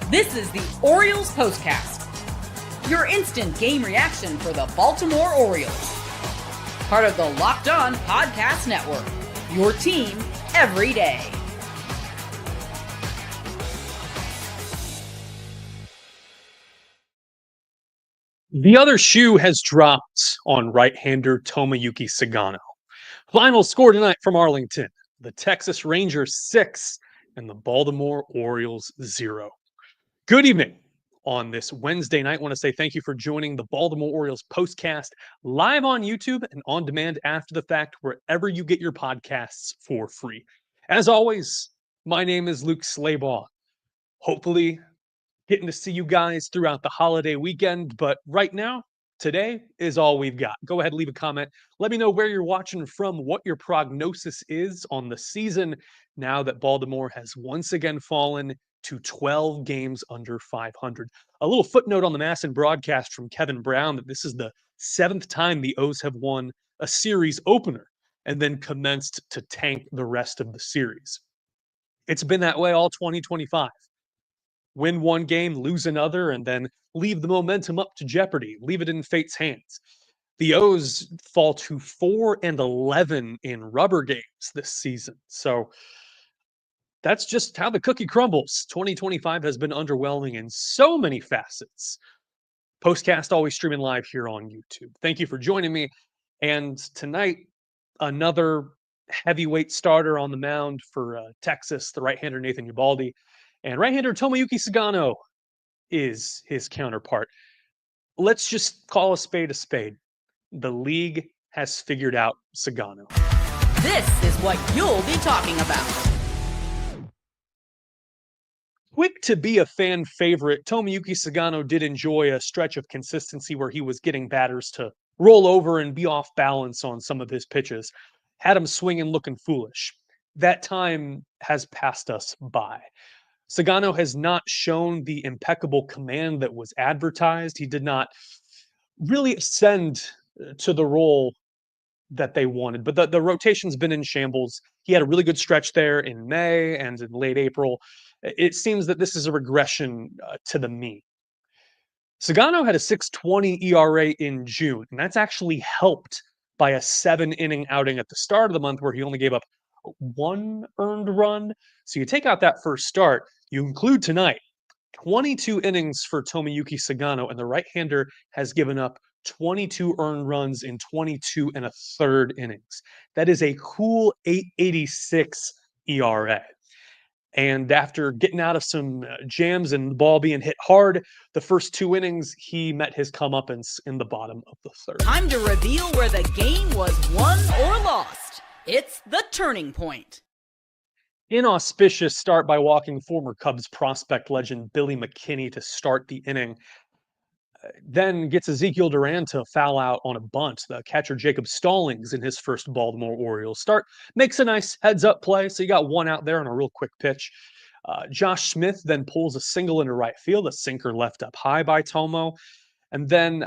This is the Orioles POSTCAST, your instant game reaction for the Baltimore Orioles. Part of the Locked On Podcast Network, your team every day. The other shoe has dropped on right-hander Tomoyuki Sugano. Final score tonight from Arlington: the Texas Rangers 6 and the Baltimore Orioles 0. Good evening on this Wednesday night. I want to say thank you for joining the Baltimore Orioles postcast live on YouTube and on demand after the fact, wherever you get your podcasts for free. As always, my name is Luke Slabaugh. Hopefully getting to see you guys throughout the holiday weekend, but right now, today is all we've got. Go ahead, leave a comment. Let me know where you're watching from, what your prognosis is on the season now that Baltimore has once again fallen to 12 games under 500. A little footnote on the Masson broadcast from Kevin Brown that this is the 7th time the O's have won a series opener and then commenced to tank the rest of the series. It's been that way all 2025. Win one game, lose another, and then leave the momentum up to jeopardy, leave it in fate's hands. The O's fall to 4-11 in rubber games this season. So that's just how the cookie crumbles. 2025 has been underwhelming in so many facets. Postcast always streaming live here on YouTube. Thank you for joining me. And tonight, another heavyweight starter on the mound for Texas, the right-hander Nathan Eovaldi. And right-hander Tomoyuki Sugano is his counterpart. Let's just call a spade a spade. The league has figured out Sagano. This is what you'll be talking about. Quick to be a fan favorite, Tomoyuki Sugano did enjoy a stretch of consistency where he was getting batters to roll over and be off balance on some of his pitches. Had him swinging looking foolish. That time has passed us by. Sagano has not shown the impeccable command that was advertised. He did not really ascend to the role that they wanted, but the rotation's been in shambles. He had a really good stretch there in May and in late April. It seems that this is a regression to the mean. Sagano had a 6.20 ERA in June, and that's actually helped by a 7-inning outing at the start of the month where he only gave up 1 earned run. So you take out that first start, you include tonight, 22 innings for Tomoyuki Sugano, and the right-hander has given up 22 earned runs in 22 and a third innings. That is a cool 8.86 ERA. And after getting out of some jams and the ball being hit hard, the first 2 innings, he met his comeuppance in the bottom of the third. Time to reveal where the game was won or lost. It's the turning point. Inauspicious start by walking former Cubs prospect legend Billy McKinney to start the inning. Then gets Ezekiel Duran to foul out on a bunt. The catcher Jacob Stallings in his first Baltimore Orioles start makes a nice heads-up play, so you got 1 out there on a real quick pitch. Josh Smith then pulls a single into right field, a sinker left up high by Tomo. And then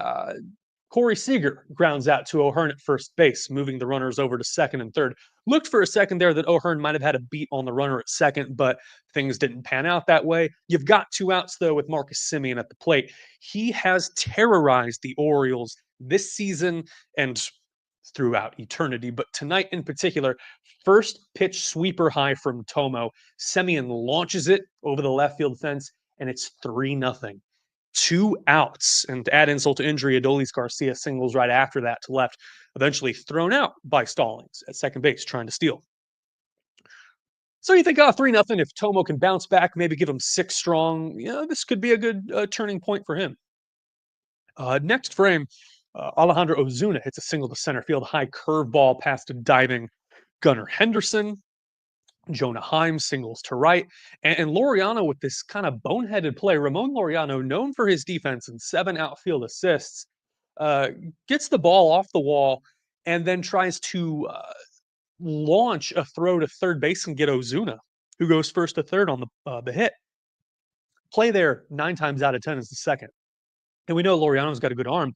Corey Seager grounds out to O'Hearn at first base, moving the runners over to second and third. Looked for a second there that O'Hearn might have had a beat on the runner at second, but things didn't pan out that way. You've got 2 outs, though, with Marcus Semien at the plate. He has terrorized the Orioles this season and throughout eternity, but tonight in particular, first pitch sweeper high from Tomo. Semien launches it over the left field fence, and it's 3-0. 2 outs, and to add insult to injury, Adolis Garcia singles right after that to left, eventually thrown out by Stallings at second base trying to steal. So you think, 3-0, if Tomo can bounce back, maybe give him 6 strong, this could be a good turning point for him. Next frame, Alejandro Ozuna hits a single to center field, high curveball past a diving Gunnar Henderson. Jonah Heim singles to right, and Laureano with this kind of boneheaded play. Ramon Laureano, known for his defense and 7 outfield assists, gets the ball off the wall and then tries to launch a throw to third base and get Ozuna, who goes first to third on the hit. Play there 9 times out of 10 is the second. And we know Laureano's got a good arm,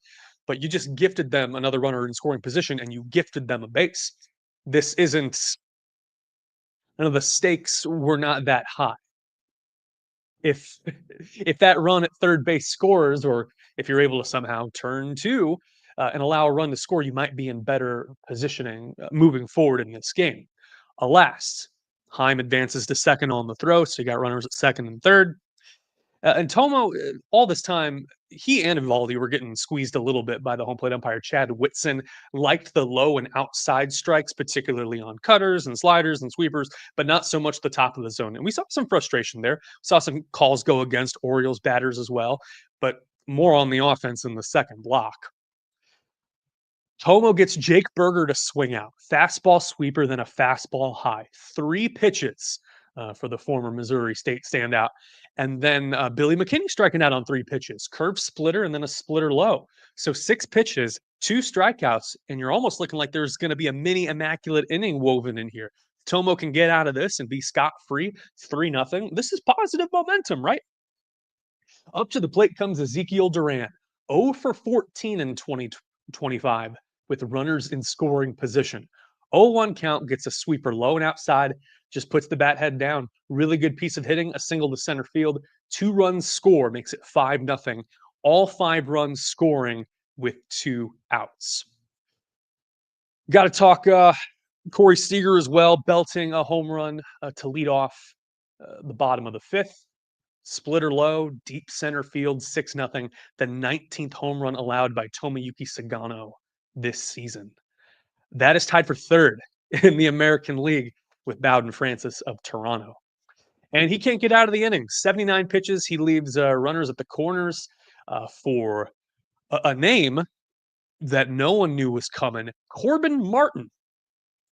but you just gifted them another runner in scoring position and you gifted them a base. This isn't, the stakes were not that high. if if that run at third base scores, or if you're able to somehow turn two and allow a run to score, you might be in better positioning moving forward in this game. Alas, Heim advances to second on the throw, so you got runners at second and third. And Tomo, all this time, he and Evaldi were getting squeezed a little bit by the home plate umpire. Chad Whitson liked the low and outside strikes, particularly on cutters and sliders and sweepers, but not so much the top of the zone. And we saw some frustration there. Saw some calls go against Orioles batters as well, but more on the offense in the second block. Tomo gets Jake Berger to swing out. Fastball sweeper, then a fastball high. 3 pitches for the former Missouri State standout. And then Billy McKinney striking out on 3 pitches. Curve splitter and then a splitter low. So 6 pitches, 2 strikeouts, and you're almost looking like there's going to be a mini immaculate inning woven in here. Tomo can get out of this and be scot-free. 3-0. This is positive momentum, right? Up to the plate comes Ezekiel Duran. 0 for 14 in 2025 with runners in scoring position. 0-1 count, gets a sweeper low and outside, just puts the bat head down. Really good piece of hitting, a single to center field. 2 runs score, makes it 5-0. All 5 runs scoring with 2 outs. Got to talk Corey Seager as well, belting a home run to lead off the bottom of the 5th. Splitter low, deep center field, 6-0. The 19th home run allowed by Tomoyuki Sugano this season. That is tied for 3rd in the American League with Bowden Francis of Toronto. And he can't get out of the inning. 79 pitches. He leaves runners at the corners for a name that no one knew was coming. Corbin Martin.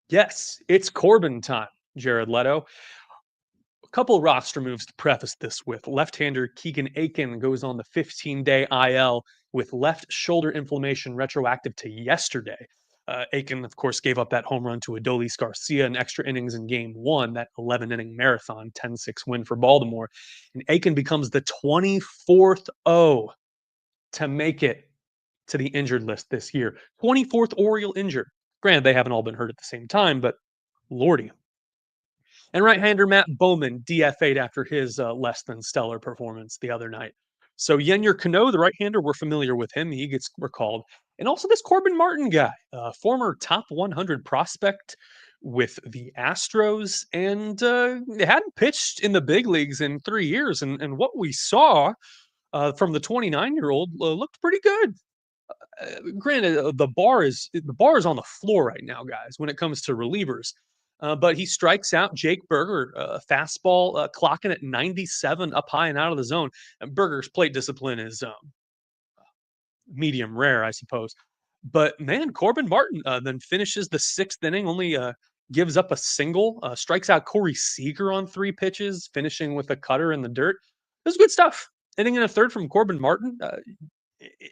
Yes, it's Corbin time, Jared Leto. A couple roster moves to preface this with. Left-hander Keegan Aiken goes on the 15-day IL with left shoulder inflammation retroactive to yesterday. Aiken, of course, gave up that home run to Adolis Garcia in extra innings in Game 1, that 11-inning marathon, 10-6 win for Baltimore. And Aiken becomes the 24th O to make it to the injured list this year. 24th Oriole injured. Granted, they haven't all been hurt at the same time, but lordy. And right-hander Matt Bowman DFA'd after his less than stellar performance the other night. So Yenyer Cano, the right-hander, we're familiar with him. He gets recalled. And also this Corbin Martin guy, former top 100 prospect with the Astros, and hadn't pitched in the big leagues in 3 years. And what we saw from the 29-year-old looked pretty good. Granted, the bar is on the floor right now, guys, when it comes to relievers. But he strikes out Jake Berger, fastball clocking at 97 up high and out of the zone. And Berger's plate discipline is medium rare, I suppose. But man, Corbin Martin then finishes the 6th inning, only gives up a single, strikes out Corey Seager on 3 pitches, finishing with a cutter in the dirt. This is good stuff. Inning and a third from Corbin Martin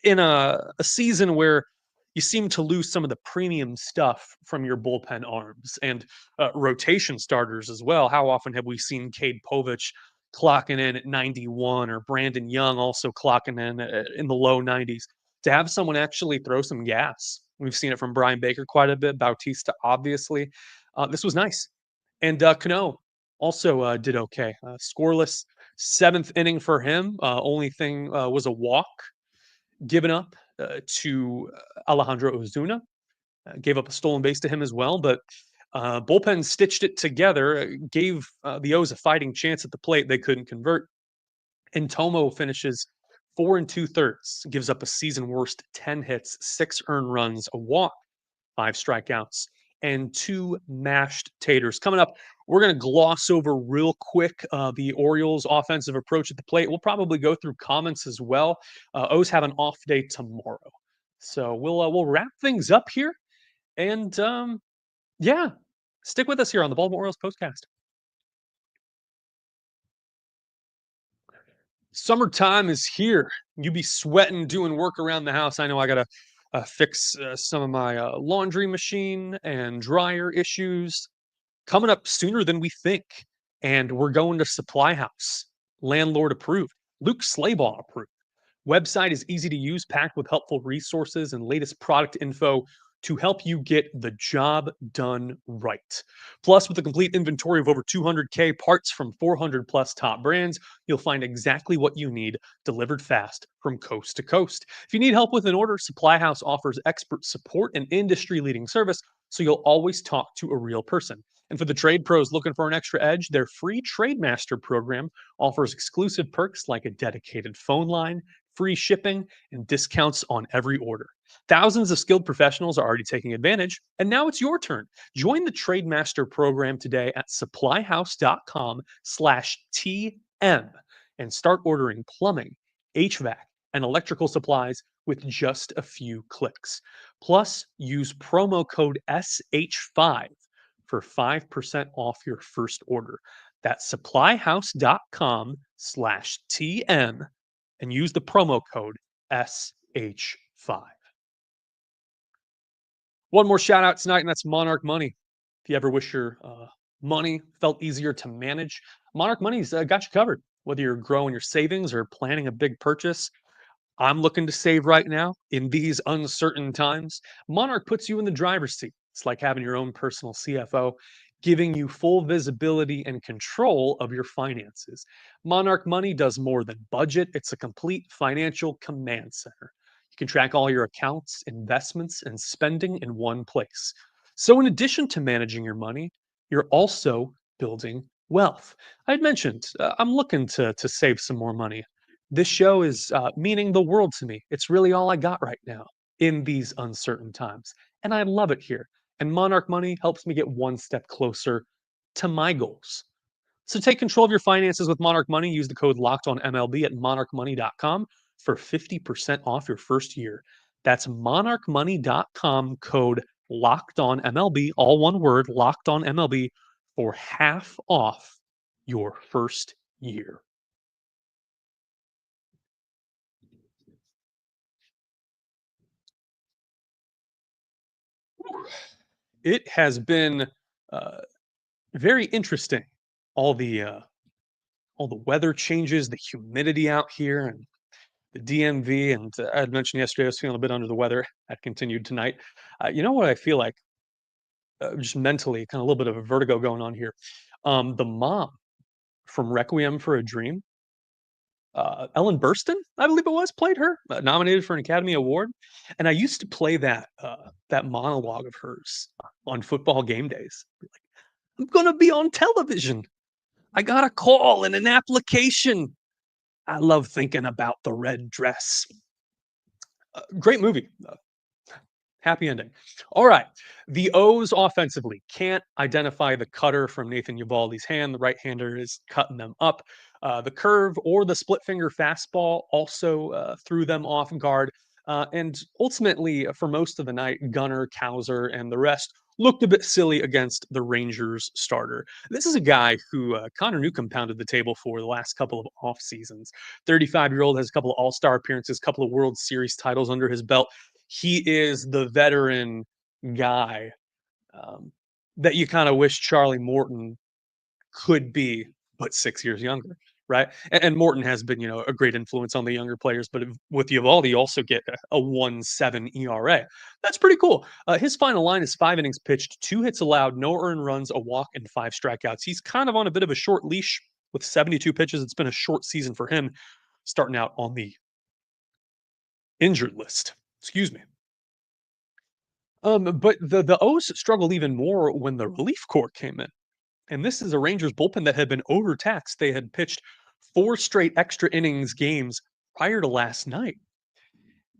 in a season where you seem to lose some of the premium stuff from your bullpen arms and rotation starters as well. How often have we seen Cade Povich clocking in at 91, or Brandon Young also clocking in the low 90s? To have someone actually throw some gas. We've seen it from Brian Baker quite a bit, Bautista, obviously. This was nice. And Cano also did okay. Scoreless 7th inning for him. Only thing was a walk given up to Alejandro Ozuna. Gave up a stolen base to him as well, but bullpen stitched it together, gave the O's a fighting chance at the plate. They couldn't convert. And Tomo finishes 4 2/3, gives up a season worst 10 hits, 6 earned runs, a walk, 5 strikeouts, and 2 mashed taters. Coming up, we're going to gloss over real quick the Orioles' offensive approach at the plate. We'll probably go through comments as well. O's have an off day tomorrow, so we'll wrap things up here. And yeah, stick with us here on the Baltimore Orioles Postcast. Summertime is here. You be sweating, doing work around the house. I know I got to fix some of my laundry machine and dryer issues coming up sooner than we think. And we're going to Supply House. Landlord approved. Luke Slabaugh approved. Website is easy to use, packed with helpful resources and latest product info to help you get the job done right. Plus, with a complete inventory of over 200K parts from 400 plus top brands, you'll find exactly what you need delivered fast from coast to coast. If you need help with an order, Supply House offers expert support and industry leading service, so you'll always talk to a real person. And for the trade pros looking for an extra edge, their free Trade Master program offers exclusive perks like a dedicated phone line, free shipping, and discounts on every order. Thousands of skilled professionals are already taking advantage, and now it's your turn. Join the Trade Master program today at supplyhouse.com/TM and start ordering plumbing, HVAC, and electrical supplies with just a few clicks. Plus, use promo code SH5 for 5% off your first order. That's supplyhouse.com/TM and use the promo code SH5. One more shout out tonight, and that's Monarch Money. If you ever wish your money felt easier to manage, Monarch Money's got you covered. Whether you're growing your savings or planning a big purchase, I'm looking to save right now in these uncertain times. Monarch puts you in the driver's seat. It's like having your own personal CFO, giving you full visibility and control of your finances. Monarch Money does more than budget, it's a complete financial command center. You can track all your accounts, investments, and spending in one place. So, in addition to managing your money, you're also building wealth. I'd mentioned I'm looking to save some more money. This show is meaning the world to me. It's really all I got right now in these uncertain times. And I love it here. And Monarch Money helps me get one step closer to my goals. So take control of your finances with Monarch Money. Use the code locked on MLB at monarchmoney.com for 50% off your first year. That's monarchmoney.com, code locked on MLB, all one word, locked on MLB, for half off your first year. It has been uh, very interesting. All the weather changes, the humidity out here, and the DMV. And I had mentioned yesterday I was feeling a bit under the weather. That continued tonight. You know what I feel like? Just mentally, kind of a little bit of a vertigo going on here. The mom from Requiem for a Dream, Ellen Burstyn, I believe it was, played her, nominated for an Academy Award. And I used to play that monologue of hers on football game days. I'm gonna be on television. I got a call and an application. I love thinking about the red dress. Great movie. Happy ending. All right. The O's offensively can't identify the cutter from Nathan Eovaldi's hand. The right-hander is cutting them up. The curve or the split finger fastball also threw them off guard. And ultimately, for most of the night, Gunnar, Cowser, and the rest looked a bit silly against the Rangers starter. This is a guy who Connor Newcomb pounded the table for the last couple of off seasons. 35-year-old has a couple of All-Star appearances, a couple of World Series titles under his belt. He is the veteran guy um, that you kind of wish Charlie Morton could be, but 6 years younger, right? And Morton has been, a great influence on the younger players, but with Eovaldi, you also get a 1.7 ERA. That's pretty cool. His final line is 5 innings pitched, 2 hits allowed, no earned runs, a walk, and 5 strikeouts. He's kind of on a bit of a short leash with 72 pitches. It's been a short season for him, starting out on the injured list. Excuse me. But the O's struggled even more when the relief corps came in. And this is a Rangers bullpen that had been overtaxed. They had pitched 4 straight extra innings games prior to last night.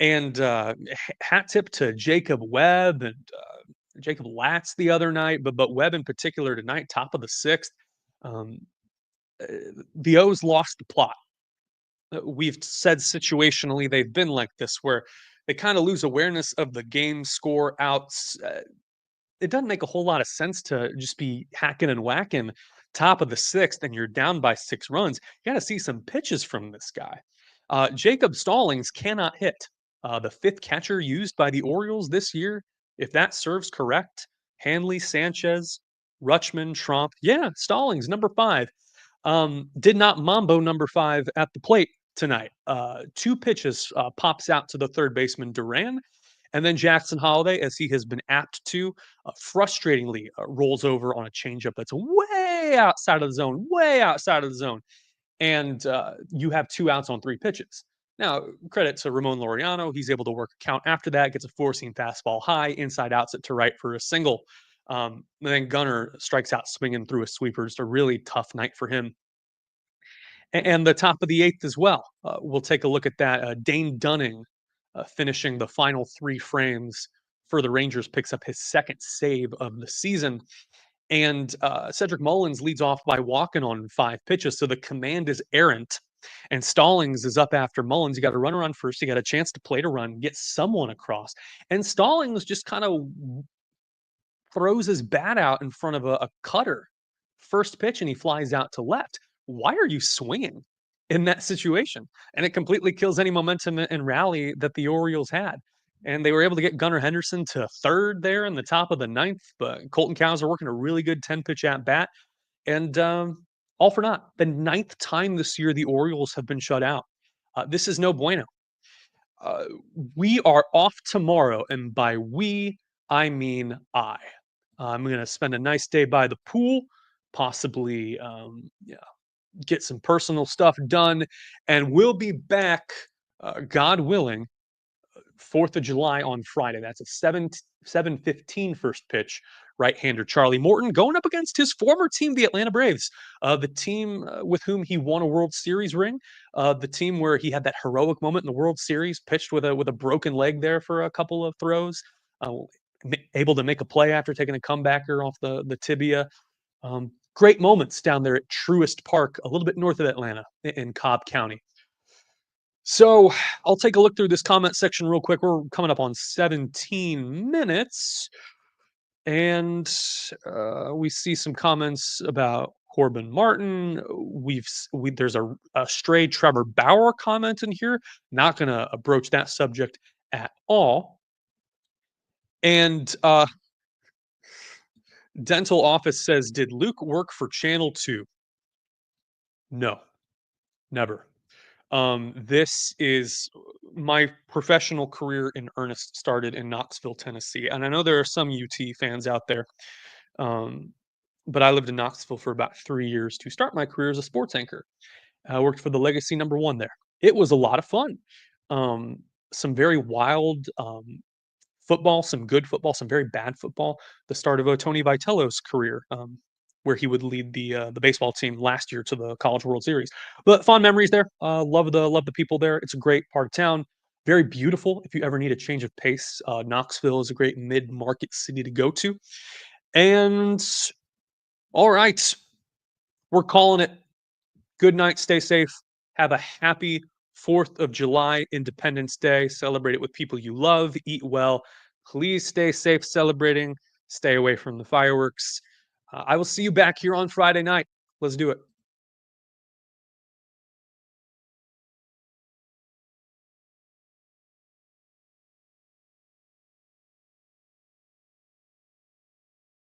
And hat tip to Jacob Webb and Jacob Latz the other night, but Webb in particular tonight, top of the 6th. Um, uh, the O's lost the plot. We've said situationally they've been like this, where they kind of lose awareness of the game score outs. It doesn't make a whole lot of sense to just be hacking and whacking top of the 6th and you're down by 6 runs. You got to see some pitches from this guy. Jacob Stallings cannot hit. The 5th catcher used by the Orioles this year, if that serves correct, Hanley, Sanchez, Rutschman, Tromp. Yeah, Stallings, number 5. Did not Mambo number 5 at the plate tonight. 2 pitches pops out to the third baseman, Duran, And then Jackson Holiday, as he has been apt to, frustratingly rolls over on a changeup that's way outside of the zone, way outside of the zone. And you have 2 outs on 3 pitches. Now, credit to Ramon Laureano. He's able to work a count after that, gets a four-seam fastball high, inside outs it to right for a single. And then Gunnar strikes out swinging through a sweeper. Just a really tough night for him. And the top of the 8th as well. We'll take a look at that. Dane Dunning finishing the final 3 frames for the Rangers, picks up his 2nd save of the season. And Cedric Mullins leads off by walking on 5 pitches. So the command is errant. And Stallings is up after Mullins. You got a runner on first. You got a chance to play to run, get someone across. And Stallings just kind of throws his bat out in front of a cutter. First pitch, and he flies out to left. Why are you swinging in that situation? And it completely kills any momentum and rally that the Orioles had. And they were able to get Gunnar Henderson to third there in the top of the 9th. But Colton Cowser working a really good 10-pitch at bat. And all for naught. The 9th time this year the Orioles have been shut out. This is no bueno. We are off tomorrow. And by we, I mean I. I'm going to spend a nice day by the pool, possibly get some personal stuff done, and we'll be back, God willing, 4th of July on Friday. That's a 7:15 first pitch. Right-hander Charlie Morton going up against his former team, the Atlanta Braves, the team with whom he won a World Series ring, the team where he had that heroic moment in the World Series, pitched with a broken leg there for a couple of throws, able to make a play after taking a comebacker off the tibia. Great moments down there at Truist Park, a little bit north of Atlanta in Cobb County. So I'll take a look through this comment section real quick. We're coming up on 17 minutes. And we see some comments about Corbin Martin. There's a stray Trevor Bauer comment in here. Not going to broach that subject at all. And Dental Office says, did Luke work for Channel 2? No, never. This is my professional career in earnest started in Knoxville, Tennessee. And I know there are some UT fans out there. But I lived in Knoxville for about 3 years to start my career as a sports anchor. I worked for the Legacy #1 there. It was a lot of fun. Some very wild football, some good football, some very bad football. The start of Tony Vitello's career, where he would lead the baseball team last year to the College World Series. But fond memories there. Love the people there. It's a great part of town. Very beautiful. If you ever need a change of pace, Knoxville is a great mid-market city to go to. And all right, we're calling it. Good night. Stay safe. Have a happy 4th of July, Independence Day. Celebrate it with people you love. Eat well. Please stay safe celebrating. Stay away from the fireworks. I will see you back here on Friday night. Let's do it.